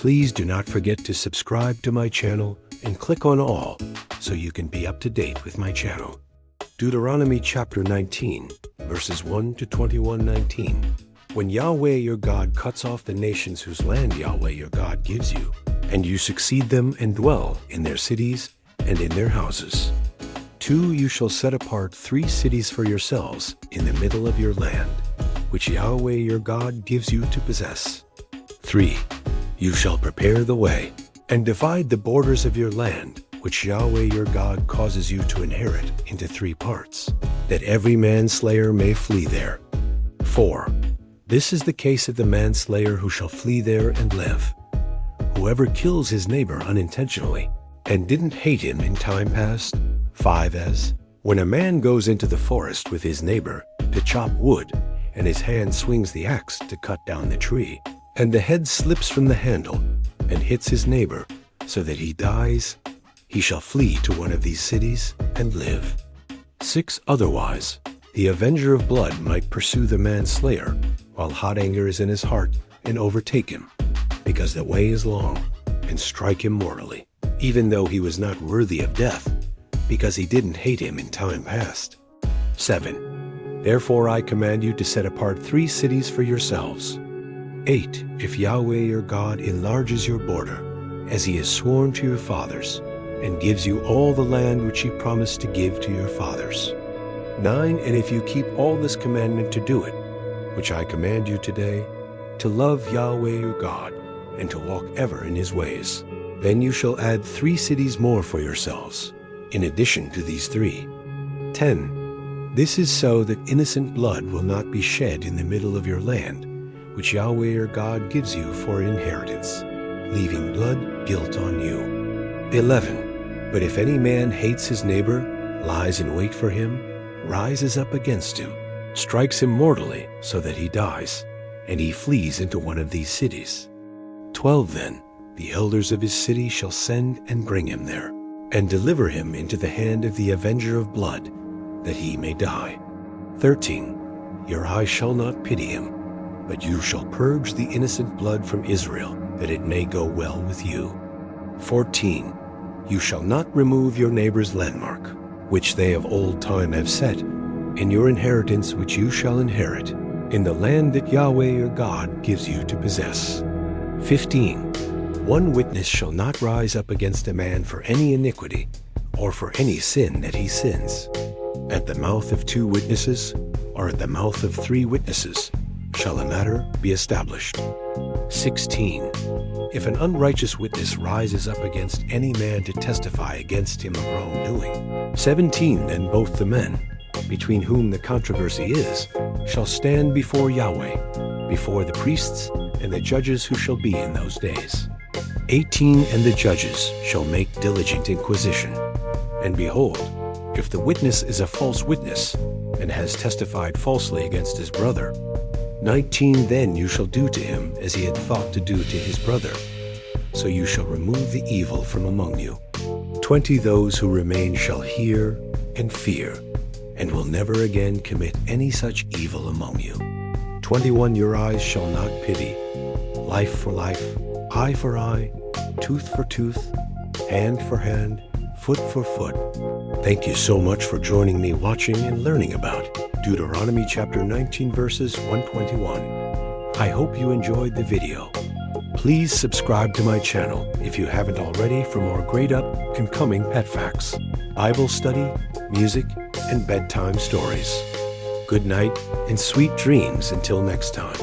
Please do not forget to subscribe to my channel and click on all so you can be up to date with my channel. Deuteronomy chapter 19, verses 1 to 21:19. When Yahweh your God cuts off the nations whose land Yahweh your God gives you, and you succeed them and dwell in their cities and in their houses. 2, you shall set apart 3 cities for yourselves in the middle of your land, which Yahweh your God gives you to possess. 3, you shall prepare the way and divide the borders of your land, which Yahweh your God causes you to inherit, into 3 parts, that every manslayer may flee there. 4, this is the case of the manslayer who shall flee there and live. Whoever kills his neighbor unintentionally and didn't hate him in time past. 5, as when a man goes into the forest with his neighbor to chop wood, and his hand swings the axe to cut down the tree, and the head slips from the handle and hits his neighbor so that he dies, he shall flee to one of these cities and live. 6, otherwise, the avenger of blood might pursue the manslayer while hot anger is in his heart and overtake him, because the way is long, and strike him mortally, even though he was not worthy of death, because he didn't hate him in time past. 7, therefore I command you to set apart 3 cities for yourselves. 8, if Yahweh your God enlarges your border, as he has sworn to your fathers, and gives you all the land which he promised to give to your fathers. 9, and if you keep all this commandment to do it, which I command you today, to love Yahweh your God, and to walk ever in his ways, then you shall add 3 cities more for yourselves, in addition to these 3. 10, this is so that innocent blood will not be shed in the middle of your land, which Yahweh your God gives you for inheritance, leaving blood guilt on you. 11, but if any man hates his neighbor, lies in wait for him, rises up against him, strikes him mortally so that he dies, and he flees into one of these cities. 12, then, the elders of his city shall send and bring him there, and deliver him into the hand of the avenger of blood, that he may die. 13, your eye shall not pity him, but you shall purge the innocent blood from Israel, that it may go well with you. 14, you shall not remove your neighbor's landmark, which they of old time have set, in your inheritance which you shall inherit, in the land that Yahweh your God gives you to possess. 15, one witness shall not rise up against a man for any iniquity, or for any sin that he sins. At the mouth of 2 witnesses, or at the mouth of 3 witnesses, shall a matter be established. 16, if an unrighteous witness rises up against any man to testify against him of wrongdoing. 17, then both the men, between whom the controversy is, shall stand before Yahweh, before the priests and the judges who shall be in those days. 18, and the judges shall make diligent inquisition. And behold, if the witness is a false witness, and has testified falsely against his brother. 19, then you shall do to him as he had thought to do to his brother. So you shall remove the evil from among you. 20, those who remain shall hear and fear, and will never again commit any such evil among you. 21, your eyes shall not pity. Life for life, eye for eye, tooth for tooth, hand for hand, foot for foot. Thank you so much for joining me watching and learning about Deuteronomy chapter 19 verses 121. I hope you enjoyed the video. Please subscribe to my channel if you haven't already for more great up and coming pet facts, Bible study, music, and bedtime stories. Good night and sweet dreams until next time.